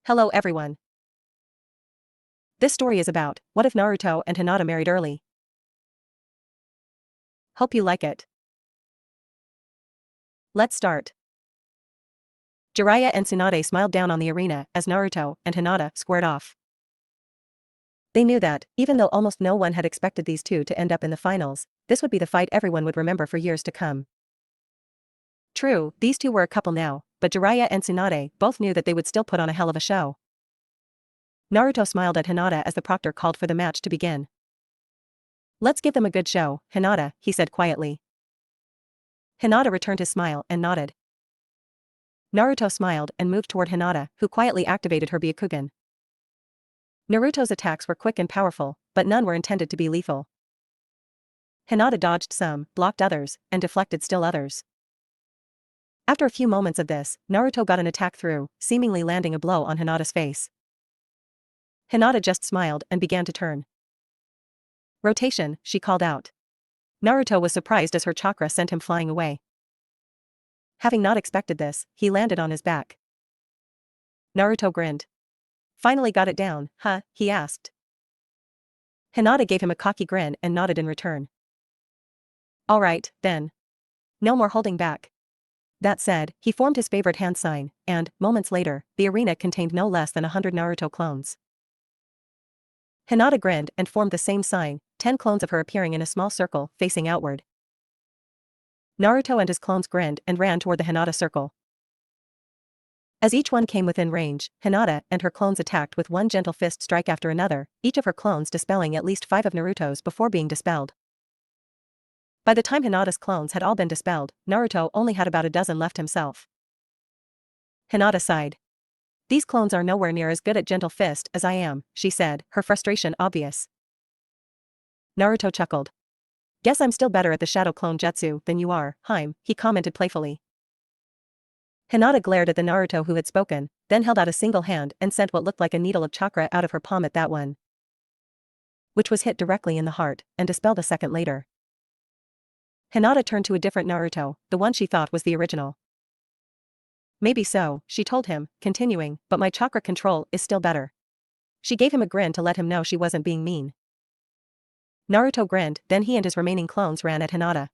Hello everyone. This story is about, what if Naruto and Hinata married early? Hope you like it. Let's start. Jiraiya and Tsunade smiled down on the arena as Naruto and Hinata squared off. They knew that, even though almost no one had expected these two to end up in the finals, this would be the fight everyone would remember for years to come. True, these two were a couple now, but Jiraiya and Tsunade both knew that they would still put on a hell of a show. Naruto smiled at Hinata as the proctor called for the match to begin. Let's give them a good show, Hinata, he said quietly. Hinata returned his smile and nodded. Naruto smiled and moved toward Hinata, who quietly activated her Byakugan. Naruto's attacks were quick and powerful, but none were intended to be lethal. Hinata dodged some, blocked others, and deflected still others. After a few moments of this, Naruto got an attack through, seemingly landing a blow on Hinata's face. Hinata just smiled and began to turn. Rotation, she called out. Naruto was surprised as her chakra sent him flying away. Having not expected this, he landed on his back. Naruto grinned. Finally got it down, huh? He asked. Hinata gave him a cocky grin and nodded in return. Alright, then. No more holding back. That said, he formed his favorite hand sign, and, moments later, the arena contained no less than 100 Naruto clones. Hinata grinned and formed the same sign, 10 clones of her appearing in a small circle, facing outward. Naruto and his clones grinned and ran toward the Hinata circle. As each one came within range, Hinata and her clones attacked with one gentle fist strike after another, each of her clones dispelling at least 5 of Naruto's before being dispelled. By the time Hinata's clones had all been dispelled, Naruto only had about a dozen left himself. Hinata sighed. These clones are nowhere near as good at gentle fist as I am, she said, her frustration obvious. Naruto chuckled. Guess I'm still better at the shadow clone jutsu than you are, Haim, he commented playfully. Hinata glared at the Naruto who had spoken, then held out a single hand and sent what looked like a needle of chakra out of her palm at that one, which was hit directly in the heart, and dispelled a second later. Hinata turned to a different Naruto, the one she thought was the original. Maybe so, she told him, continuing, but my chakra control is still better. She gave him a grin to let him know she wasn't being mean. Naruto grinned, then he and his remaining clones ran at Hinata.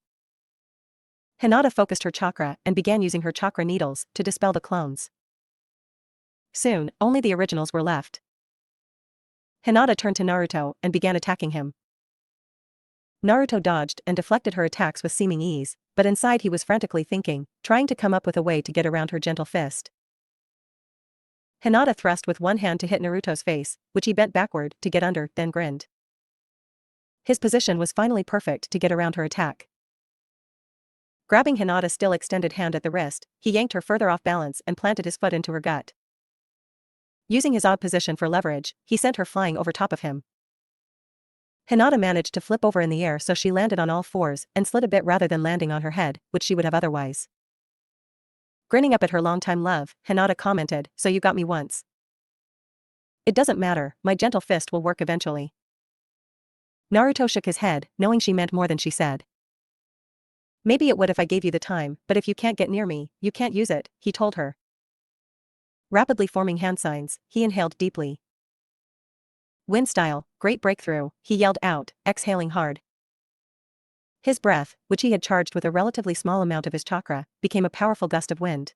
Hinata focused her chakra and began using her chakra needles to dispel the clones. Soon, only the originals were left. Hinata turned to Naruto and began attacking him. Naruto dodged and deflected her attacks with seeming ease, but inside he was frantically thinking, trying to come up with a way to get around her gentle fist. Hinata thrust with one hand to hit Naruto's face, which he bent backward to get under, then grinned. His position was finally perfect to get around her attack. Grabbing Hinata's still extended hand at the wrist, he yanked her further off balance and planted his foot into her gut. Using his odd position for leverage, he sent her flying over top of him. Hinata managed to flip over in the air so she landed on all fours and slid a bit rather than landing on her head, which she would have otherwise. Grinning up at her longtime love, Hinata commented, "So you got me once. It doesn't matter, my gentle fist will work eventually." Naruto shook his head, knowing she meant more than she said. "Maybe it would if I gave you the time, but if you can't get near me, you can't use it," he told her. Rapidly forming hand signs, he inhaled deeply. "Wind style, great breakthrough," he yelled out, exhaling hard. His breath, which he had charged with a relatively small amount of his chakra, became a powerful gust of wind.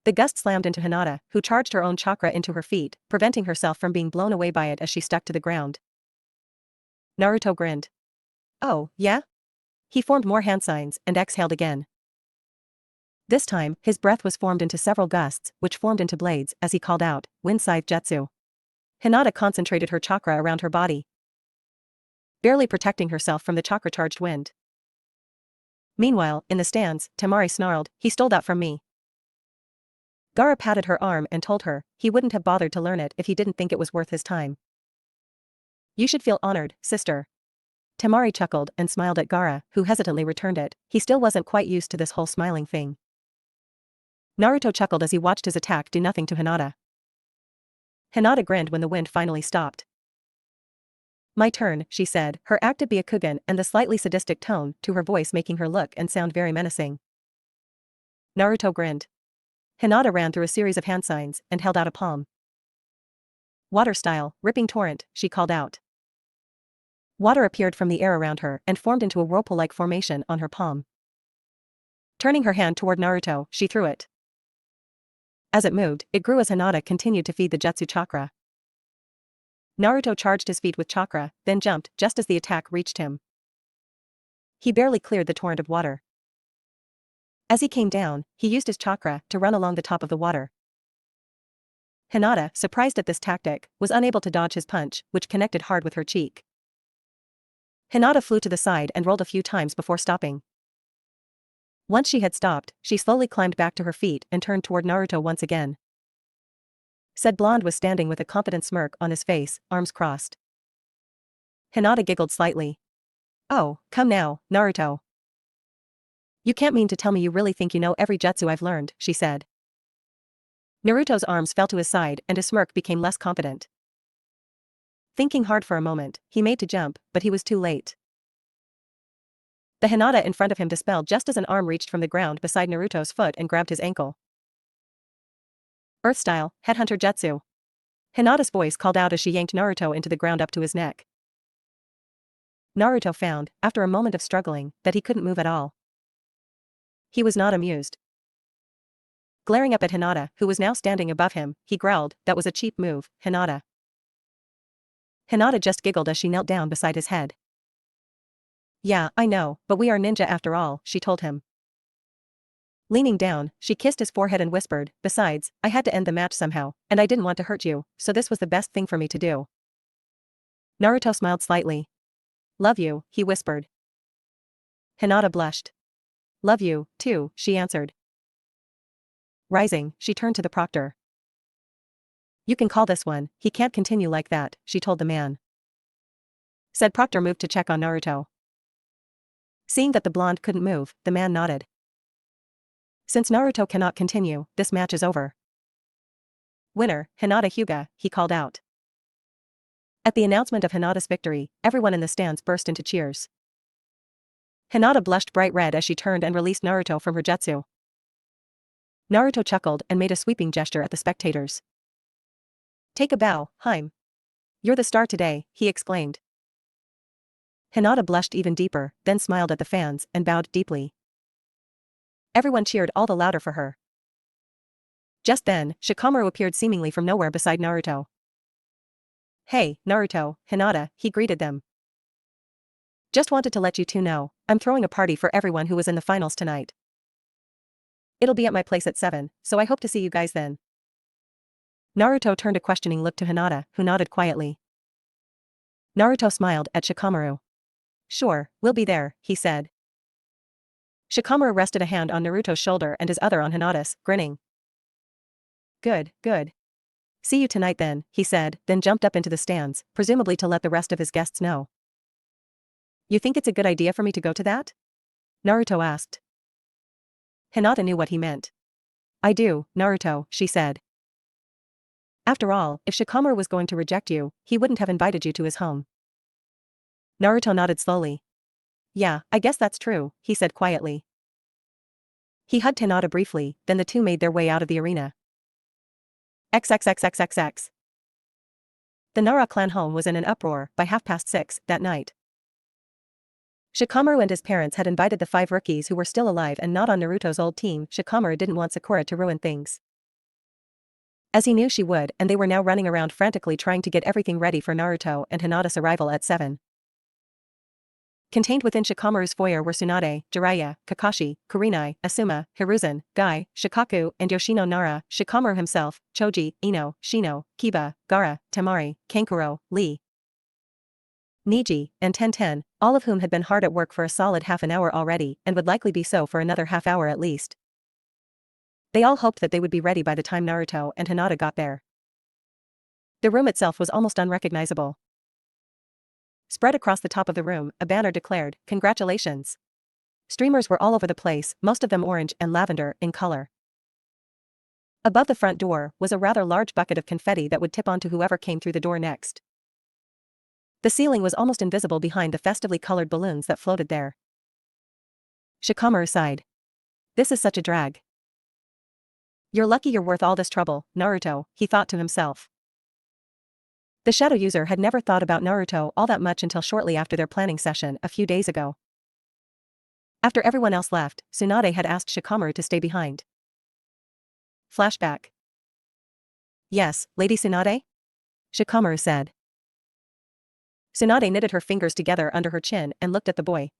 The gust slammed into Hinata, who charged her own chakra into her feet, preventing herself from being blown away by it as she stuck to the ground. Naruto grinned. "Oh, yeah?" He formed more hand signs and exhaled again. This time, his breath was formed into several gusts, which formed into blades as he called out, "Wind Scythe Jutsu." Hinata concentrated her chakra around her body, barely protecting herself from the chakra-charged wind. Meanwhile, in the stands, Temari snarled, "He stole that from me." Gaara patted her arm and told her he wouldn't have bothered to learn it if he didn't think it was worth his time. "You should feel honored, sister." Temari chuckled and smiled at Gaara, who hesitantly returned it. He still wasn't quite used to this whole smiling thing. Naruto chuckled as he watched his attack do nothing to Hinata. Hinata grinned when the wind finally stopped. "My turn," she said, her active Byakugan and the slightly sadistic tone to her voice making her look and sound very menacing. Naruto grinned. Hinata ran through a series of hand signs and held out a palm. Water style, ripping torrent, she called out. Water appeared from the air around her and formed into a whirlpool-like formation on her palm. Turning her hand toward Naruto, she threw it. As it moved, it grew as Hinata continued to feed the jutsu chakra. Naruto charged his feet with chakra, then jumped just as the attack reached him. He barely cleared the torrent of water. As he came down, he used his chakra to run along the top of the water. Hinata, surprised at this tactic, was unable to dodge his punch, which connected hard with her cheek. Hinata flew to the side and rolled a few times before stopping. Once she had stopped, she slowly climbed back to her feet and turned toward Naruto once again. Said blonde was standing with a confident smirk on his face, arms crossed. Hinata giggled slightly. "Oh, come now, Naruto. You can't mean to tell me you really think you know every jutsu I've learned," she said. Naruto's arms fell to his side and his smirk became less confident. Thinking hard for a moment, he made to jump, but he was too late. The Hinata in front of him dispelled just as an arm reached from the ground beside Naruto's foot and grabbed his ankle. Earth style, headhunter jutsu. Hinata's voice called out as she yanked Naruto into the ground up to his neck. Naruto found, after a moment of struggling, that he couldn't move at all. He was not amused. Glaring up at Hinata, who was now standing above him, he growled, "That was a cheap move, Hinata." Hinata just giggled as she knelt down beside his head. "Yeah, I know, but we are ninja after all," she told him. Leaning down, she kissed his forehead and whispered, "Besides, I had to end the match somehow, and I didn't want to hurt you, so this was the best thing for me to do." Naruto smiled slightly. "Love you," he whispered. Hinata blushed. "Love you, too," she answered. Rising, she turned to the proctor. "You can call this one, he can't continue like that," she told the man. Said proctor moved to check on Naruto. Seeing that the blonde couldn't move, the man nodded. "Since Naruto cannot continue, this match is over. Winner, Hinata Hyuga," he called out. At the announcement of Hinata's victory, everyone in the stands burst into cheers. Hinata blushed bright red as she turned and released Naruto from her jutsu. Naruto chuckled and made a sweeping gesture at the spectators. "Take a bow, Haim. You're the star today," he exclaimed. Hinata blushed even deeper, then smiled at the fans and bowed deeply. Everyone cheered all the louder for her. Just then, Shikamaru appeared seemingly from nowhere beside Naruto. "Hey, Naruto, Hinata," he greeted them. "Just wanted to let you two know, I'm throwing a party for everyone who was in the finals tonight. It'll be at my place at 7, so I hope to see you guys then." Naruto turned a questioning look to Hinata, who nodded quietly. Naruto smiled at Shikamaru. "Sure, we'll be there," he said. Shikamaru rested a hand on Naruto's shoulder and his other on Hinata's, grinning. Good. "See you tonight then," he said, then jumped up into the stands, presumably to let the rest of his guests know. "You think it's a good idea for me to go to that?" Naruto asked. Hinata knew what he meant. "I do, Naruto," she said. "After all, if Shikamaru was going to reject you, he wouldn't have invited you to his home." Naruto nodded slowly. "Yeah, I guess that's true," he said quietly. He hugged Hinata briefly, then the two made their way out of the arena. XXXXXX. The Nara clan home was in an uproar by 6:30 that night. Shikamaru and his parents had invited the 5 rookies who were still alive and not on Naruto's old team. Shikamaru didn't want Sakura to ruin things, as he knew she would, and they were now running around frantically trying to get everything ready for Naruto and Hinata's arrival at 7. Contained within Shikamaru's foyer were Tsunade, Jiraiya, Kakashi, Kurenai, Asuma, Hiruzen, Guy, Shikaku, and Yoshino Nara, Shikamaru himself, Choji, Ino, Shino, Kiba, Gaara, Temari, Kankuro, Lee, Niji, and Tenten, all of whom had been hard at work for a solid half an hour already and would likely be so for another half hour at least. They all hoped that they would be ready by the time Naruto and Hinata got there. The room itself was almost unrecognizable. Spread across the top of the room, a banner declared, "Congratulations." Streamers were all over the place, most of them orange and lavender in color. Above the front door was a rather large bucket of confetti that would tip onto whoever came through the door next. The ceiling was almost invisible behind the festively colored balloons that floated there. Shikamaru sighed. "This is such a drag." You're lucky you're worth all this trouble, Naruto, he thought to himself. The shadow user had never thought about Naruto all that much until shortly after their planning session a few days ago. After everyone else left, Tsunade had asked Shikamaru to stay behind. Flashback. Yes, Lady Tsunade? Shikamaru said. Tsunade knitted her fingers together under her chin and looked at the boy.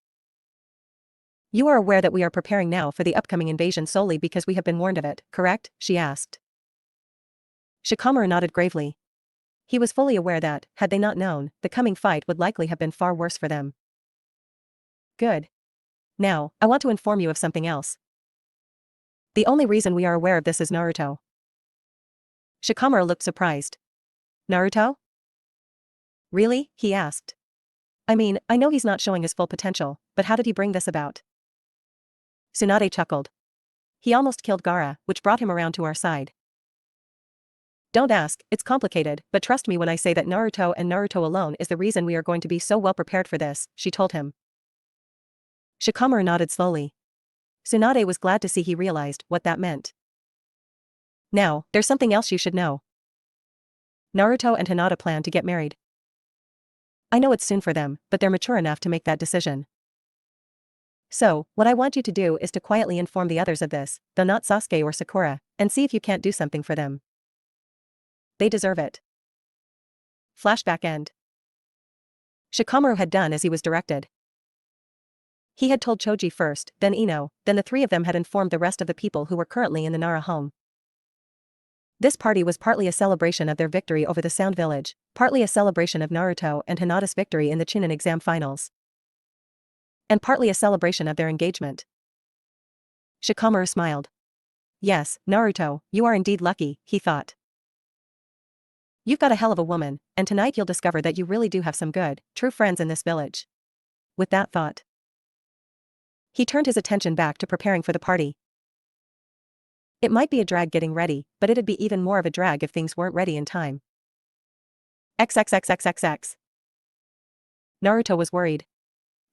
You are aware that we are preparing now for the upcoming invasion solely because we have been warned of it, correct? She asked. Shikamaru nodded gravely. He was fully aware that, had they not known, the coming fight would likely have been far worse for them. Good. Now, I want to inform you of something else. The only reason we are aware of this is Naruto. Shikamaru looked surprised. Naruto? Really? He asked. I mean, I know he's not showing his full potential, but how did he bring this about? Tsunade chuckled. He almost killed Gaara, which brought him around to our side. Don't ask, it's complicated, but trust me when I say that Naruto and Naruto alone is the reason we are going to be so well prepared for this, she told him. Shikamaru nodded slowly. Tsunade was glad to see he realized what that meant. Now, there's something else you should know. Naruto and Hinata plan to get married. I know it's soon for them, but they're mature enough to make that decision. So, what I want you to do is to quietly inform the others of this, though not Sasuke or Sakura, and see if you can't do something for them. They deserve it. Flashback end. Shikamaru had done as he was directed. He had told Choji first, then Ino, then the three of them had informed the rest of the people who were currently in the Nara home. This party was partly a celebration of their victory over the Sound Village, partly a celebration of Naruto and Hinata's victory in the chunin exam finals, and partly a celebration of their engagement. Shikamaru smiled. Yes, Naruto, you are indeed lucky, he thought. You've got a hell of a woman, and tonight you'll discover that you really do have some good, true friends in this village. With that thought, he turned his attention back to preparing for the party. It might be a drag getting ready, but it'd be even more of a drag if things weren't ready in time. XXXXXX. Naruto was worried.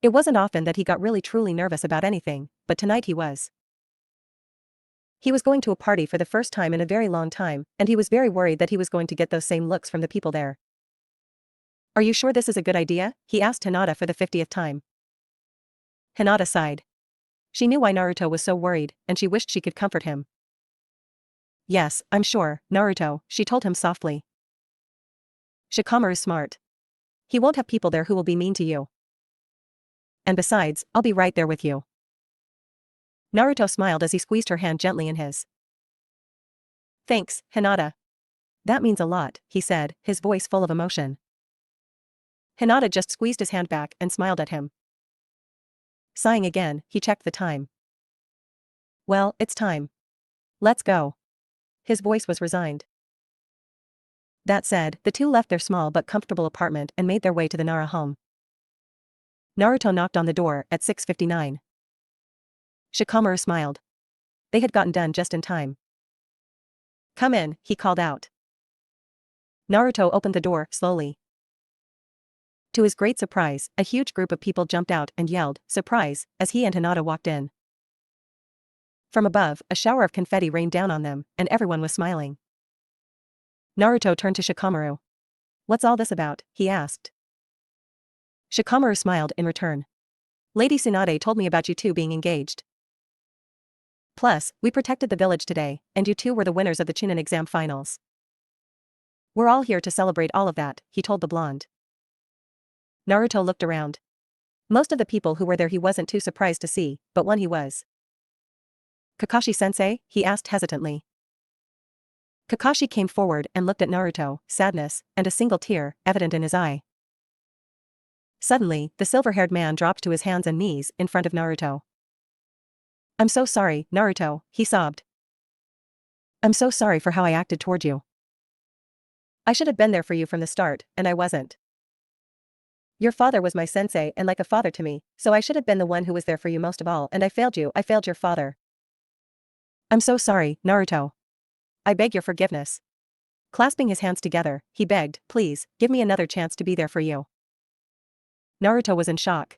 It wasn't often that he got really truly nervous about anything, but tonight he was. He was going to a party for the first time in a very long time, and he was very worried that he was going to get those same looks from the people there. Are you sure this is a good idea? He asked Hinata for the 50th time. Hinata sighed. She knew why Naruto was so worried, and she wished she could comfort him. Yes, I'm sure, Naruto, she told him softly. Shikamaru's smart. He won't have people there who will be mean to you. And besides, I'll be right there with you. Naruto smiled as he squeezed her hand gently in his. Thanks, Hinata. That means a lot, he said, his voice full of emotion. Hinata just squeezed his hand back and smiled at him. Sighing again, he checked the time. Well, it's time. Let's go. His voice was resigned. That said, the two left their small but comfortable apartment and made their way to the Nara home. Naruto knocked on the door at 6:59. Shikamaru smiled. They had gotten done just in time. Come in, he called out. Naruto opened the door slowly. To his great surprise, a huge group of people jumped out and yelled, "Surprise," as he and Hinata walked in. From above, a shower of confetti rained down on them, and everyone was smiling. Naruto turned to Shikamaru. What's all this about? He asked. Shikamaru smiled in return. Lady Tsunade told me about you two being engaged. Plus, we protected the village today, and you two were the winners of the chunin exam finals. We're all here to celebrate all of that, he told the blonde. Naruto looked around. Most of the people who were there he wasn't too surprised to see, but one he was. Kakashi-sensei? He asked hesitantly. Kakashi came forward and looked at Naruto, sadness, and a single tear, evident in his eye. Suddenly, the silver-haired man dropped to his hands and knees in front of Naruto. I'm so sorry, Naruto, he sobbed. I'm so sorry for how I acted toward you. I should have been there for you from the start, and I wasn't. Your father was my sensei and like a father to me, so I should have been the one who was there for you most of all, and I failed you, I failed your father. I'm so sorry, Naruto. I beg your forgiveness. Clasping his hands together, he begged, please, give me another chance to be there for you. Naruto was in shock.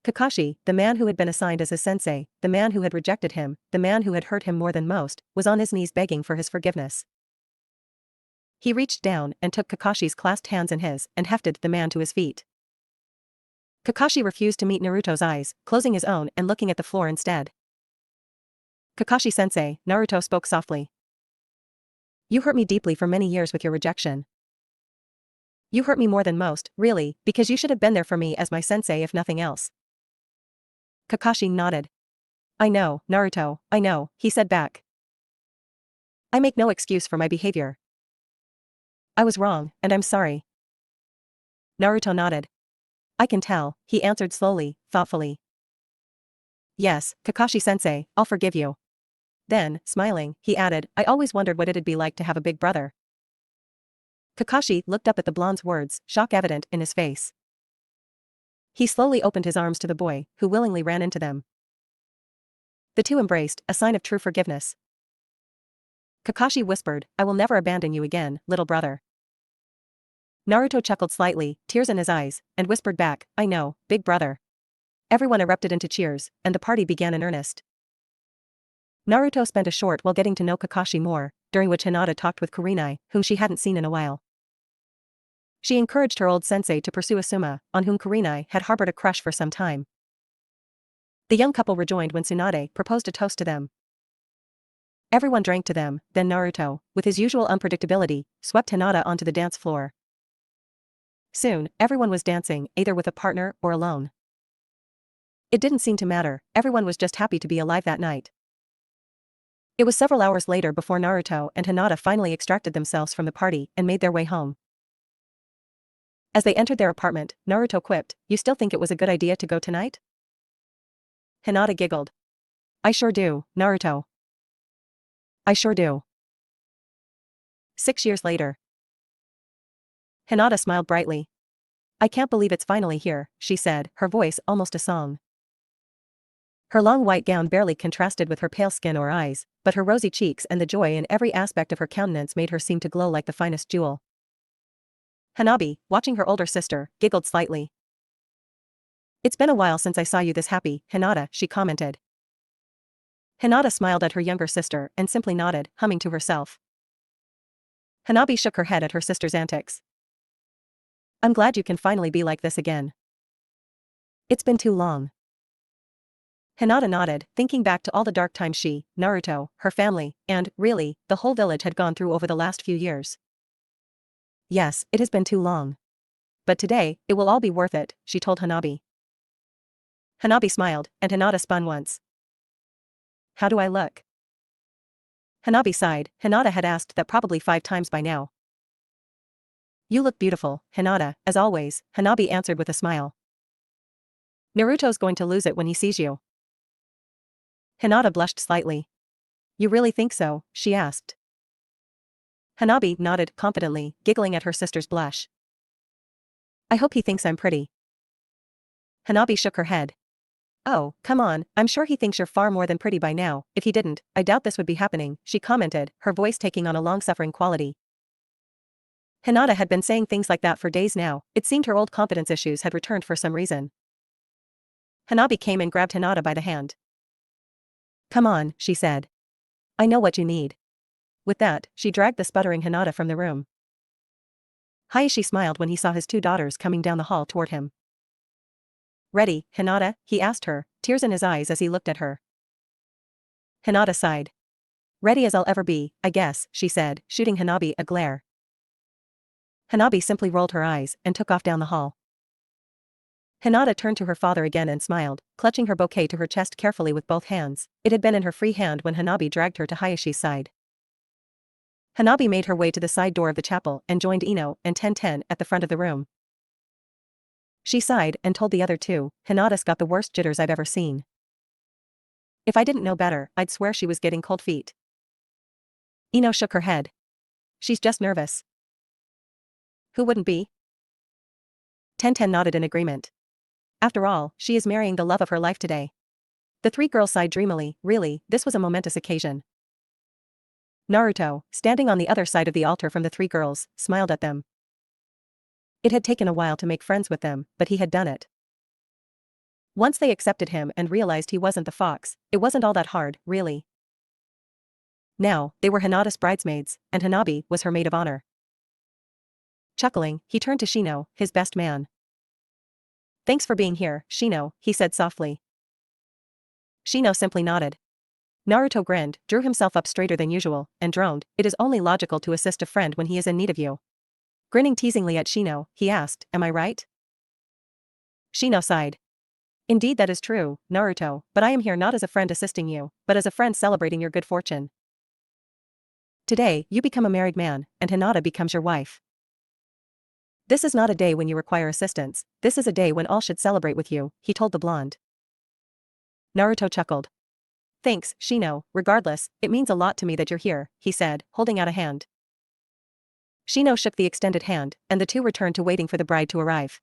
Kakashi, the man who had been assigned as his sensei, the man who had rejected him, the man who had hurt him more than most, was on his knees begging for his forgiveness. He reached down and took Kakashi's clasped hands in his and hefted the man to his feet. Kakashi refused to meet Naruto's eyes, closing his own and looking at the floor instead. Kakashi-sensei, Naruto spoke softly. You hurt me deeply for many years with your rejection. You hurt me more than most, really, because you should have been there for me as my sensei if nothing else. Kakashi nodded. I know, Naruto, I know, he said back. I make no excuse for my behavior. I was wrong, and I'm sorry. Naruto nodded. I can tell, he answered slowly, thoughtfully. Yes, Kakashi-sensei, I'll forgive you. Then, smiling, he added, I always wondered what it'd be like to have a big brother. Kakashi looked up at the blonde's words, shock evident in his face. He slowly opened his arms to the boy, who willingly ran into them. The two embraced, a sign of true forgiveness. Kakashi whispered, I will never abandon you again, little brother. Naruto chuckled slightly, tears in his eyes, and whispered back, I know, big brother. Everyone erupted into cheers, and the party began in earnest. Naruto spent a short while getting to know Kakashi more, during which Hinata talked with Kurenai, whom she hadn't seen in a while. She encouraged her old sensei to pursue Asuma, on whom Kurenai had harbored a crush for some time. The young couple rejoined when Tsunade proposed a toast to them. Everyone drank to them, then Naruto, with his usual unpredictability, swept Hinata onto the dance floor. Soon, everyone was dancing, either with a partner or alone. It didn't seem to matter, everyone was just happy to be alive that night. It was several hours later before Naruto and Hinata finally extracted themselves from the party and made their way home. As they entered their apartment, Naruto quipped, You still think it was a good idea to go tonight? Hinata giggled. I sure do, Naruto. I sure do. 6 years later. Hinata smiled brightly. I can't believe it's finally here, she said, her voice almost a song. Her long white gown barely contrasted with her pale skin or eyes, but her rosy cheeks and the joy in every aspect of her countenance made her seem to glow like the finest jewel. Hanabi, watching her older sister, giggled slightly. It's been a while since I saw you this happy, Hinata, she commented. Hinata smiled at her younger sister and simply nodded, humming to herself. Hanabi shook her head at her sister's antics. I'm glad you can finally be like this again. It's been too long. Hinata nodded, thinking back to all the dark times she, Naruto, her family, and, really, the whole village had gone through over the last few years. Yes, it has been too long. But today, it will all be worth it, she told Hanabi. Hanabi smiled, and Hinata spun once. How do I look? Hanabi sighed, Hinata had asked that probably 5 times by now. You look beautiful, Hinata, as always, Hanabi answered with a smile. Naruto's going to lose it when he sees you. Hinata blushed slightly. You really think so? She asked. Hanabi nodded confidently, giggling at her sister's blush. I hope he thinks I'm pretty. Hanabi shook her head. Oh, come on, I'm sure he thinks you're far more than pretty by now. If he didn't, I doubt this would be happening, she commented, her voice taking on a long-suffering quality. Hinata had been saying things like that for days now, it seemed her old confidence issues had returned for some reason. Hanabi came and grabbed Hinata by the hand. Come on, she said. I know what you need. With that, she dragged the sputtering Hinata from the room. Hayashi smiled when he saw his 2 daughters coming down the hall toward him. Ready, Hinata? He asked her, tears in his eyes as he looked at her. Hinata sighed. Ready as I'll ever be, I guess, she said, shooting Hanabi a glare. Hanabi simply rolled her eyes and took off down the hall. Hinata turned to her father again and smiled, clutching her bouquet to her chest carefully with both hands. It had been in her free hand when Hanabi dragged her to Hayashi's side. Hanabi made her way to the side door of the chapel and joined Ino and Ten at the front of the room. She sighed and told the other 2, Hinata's got the worst jitters I've ever seen. If I didn't know better, I'd swear she was getting cold feet. Ino shook her head. She's just nervous. Who wouldn't be? Ten nodded in agreement. After all, she is marrying the love of her life today. The 3 girls sighed dreamily, really, this was a momentous occasion. Naruto, standing on the other side of the altar from the 3 girls, smiled at them. It had taken a while to make friends with them, but he had done it. Once they accepted him and realized he wasn't the fox, it wasn't all that hard, really. Now, they were Hinata's bridesmaids, and Hanabi was her maid of honor. Chuckling, he turned to Shino, his best man. "Thanks for being here, Shino," he said softly. Shino simply nodded. Naruto grinned, drew himself up straighter than usual, and droned, "It is only logical to assist a friend when he is in need of you." Grinning teasingly at Shino, he asked, "Am I right?" Shino sighed. "Indeed that is true, Naruto, but I am here not as a friend assisting you, but as a friend celebrating your good fortune. Today, you become a married man, and Hinata becomes your wife. This is not a day when you require assistance, this is a day when all should celebrate with you," he told the blonde. Naruto chuckled. "Thanks, Shino, regardless, it means a lot to me that you're here," he said, holding out a hand. Shino shook the extended hand, and the two returned to waiting for the bride to arrive.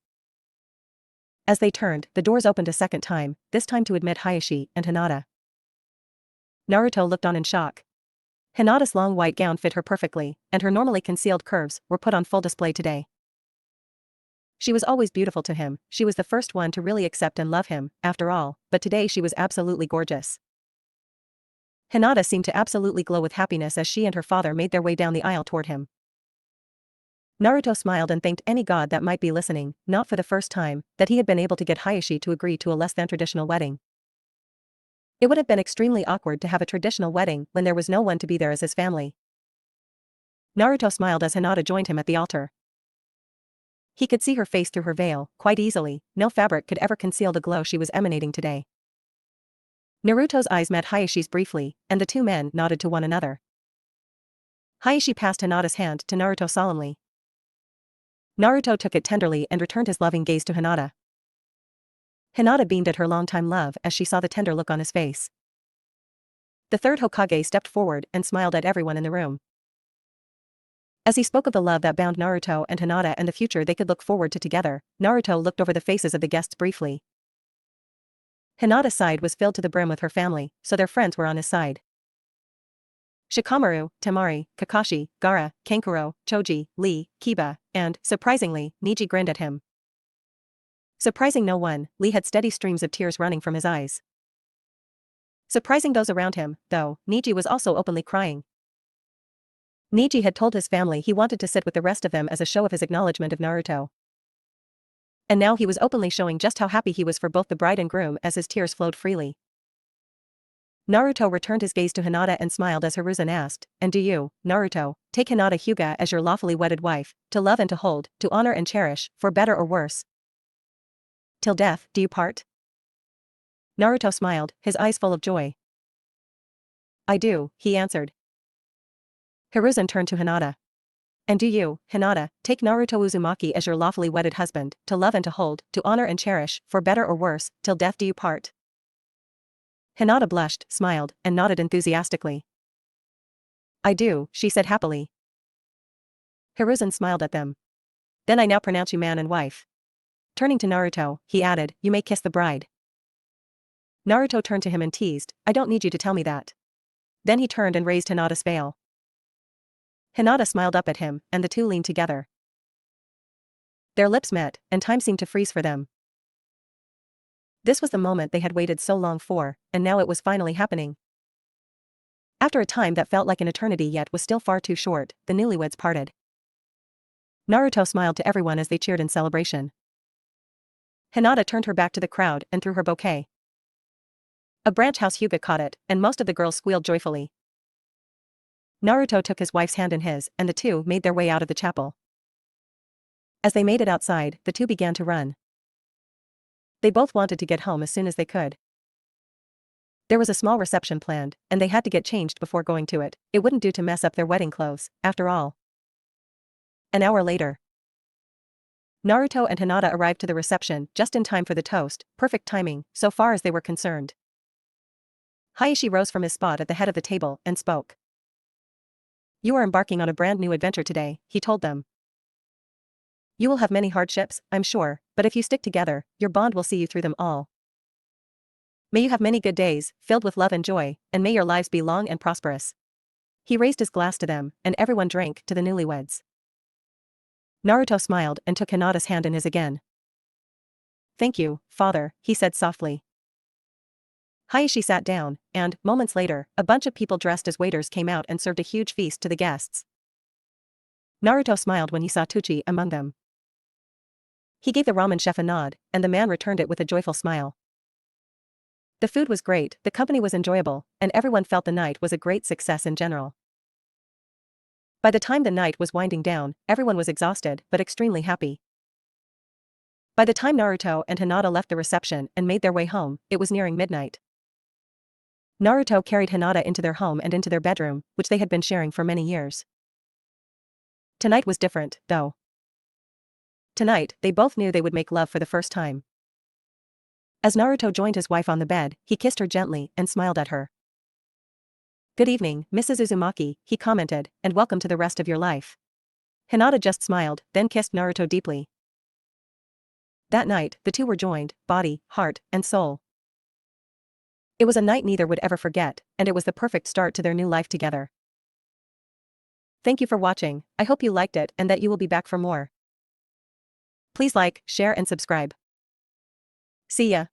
As they turned, the doors opened a second time, this time to admit Hayashi and Hinata. Naruto looked on in shock. Hinata's long white gown fit her perfectly, and her normally concealed curves were put on full display today. She was always beautiful to him, she was the first one to really accept and love him, after all, but today she was absolutely gorgeous. Hinata seemed to absolutely glow with happiness as she and her father made their way down the aisle toward him. Naruto smiled and thanked any god that might be listening, not for the first time, that he had been able to get Hayashi to agree to a less than traditional wedding. It would have been extremely awkward to have a traditional wedding when there was no one to be there as his family. Naruto smiled as Hinata joined him at the altar. He could see her face through her veil, quite easily, no fabric could ever conceal the glow she was emanating today. Naruto's eyes met Hayashi's briefly, and the two men nodded to one another. Hayashi passed Hinata's hand to Naruto solemnly. Naruto took it tenderly and returned his loving gaze to Hinata. Hinata beamed at her longtime love as she saw the tender look on his face. The third Hokage stepped forward and smiled at everyone in the room. As he spoke of the love that bound Naruto and Hinata and the future they could look forward to together, Naruto looked over the faces of the guests briefly. Hinata's side was filled to the brim with her family, so their friends were on his side. Shikamaru, Temari, Kakashi, Gaara, Kankuro, Choji, Lee, Kiba, and, surprisingly, Neji grinned at him. Surprising no one, Lee had steady streams of tears running from his eyes. Surprising those around him, though, Neji was also openly crying. Neji had told his family he wanted to sit with the rest of them as a show of his acknowledgement of Naruto. And now he was openly showing just how happy he was for both the bride and groom as his tears flowed freely. Naruto returned his gaze to Hinata and smiled as Hiruzen asked, "And do you, Naruto, take Hinata Hyuga as your lawfully wedded wife, to love and to hold, to honor and cherish, for better or worse? Till death, do you part?" Naruto smiled, his eyes full of joy. "I do," he answered. Hiruzen turned to Hinata. "And do you, Hinata, take Naruto Uzumaki as your lawfully wedded husband, to love and to hold, to honor and cherish, for better or worse, till death do you part?" Hinata blushed, smiled, and nodded enthusiastically. "I do," she said happily. Hiruzen smiled at them. "Then I now pronounce you man and wife." Turning to Naruto, he added, "You may kiss the bride." Naruto turned to him and teased, "I don't need you to tell me that." Then he turned and raised Hinata's veil. Hinata smiled up at him, and the two leaned together. Their lips met, and time seemed to freeze for them. This was the moment they had waited so long for, and now it was finally happening. After a time that felt like an eternity yet was still far too short, the newlyweds parted. Naruto smiled to everyone as they cheered in celebration. Hinata turned her back to the crowd and threw her bouquet. A branch house Hyuga caught it, and most of the girls squealed joyfully. Naruto took his wife's hand in his, and the two made their way out of the chapel. As they made it outside, the two began to run. They both wanted to get home as soon as they could. There was a small reception planned, and they had to get changed before going to it. It wouldn't do to mess up their wedding clothes, after all. An hour later. Naruto and Hinata arrived to the reception just in time for the toast, perfect timing, so far as they were concerned. Hayashi rose from his spot at the head of the table and spoke. "You are embarking on a brand new adventure today," he told them. "You will have many hardships, I'm sure, but if you stick together, your bond will see you through them all. May you have many good days, filled with love and joy, and may your lives be long and prosperous." He raised his glass to them, and everyone drank to the newlyweds. Naruto smiled and took Hinata's hand in his again. Thank you, father, he said softly. Hayashi sat down, and, moments later, a bunch of people dressed as waiters came out and served a huge feast to the guests. Naruto smiled when he saw Tucci among them. He gave the ramen chef a nod, and the man returned it with a joyful smile. The food was great, the company was enjoyable, and everyone felt the night was a great success in general. By the time the night was winding down, everyone was exhausted but extremely happy. By the time Naruto and Hinata left the reception and made their way home, it was nearing midnight. Naruto carried Hinata into their home and into their bedroom, which they had been sharing for many years. Tonight was different, though. Tonight, they both knew they would make love for the first time. As Naruto joined his wife on the bed, he kissed her gently and smiled at her. "Good evening, Mrs. Uzumaki," he commented, "and welcome to the rest of your life." Hinata just smiled, then kissed Naruto deeply. That night, the two were joined, body, heart, and soul. It was a night neither would ever forget, and it was the perfect start to their new life together. Thank you for watching, I hope you liked it and that you will be back for more. Please like, share and subscribe. See ya.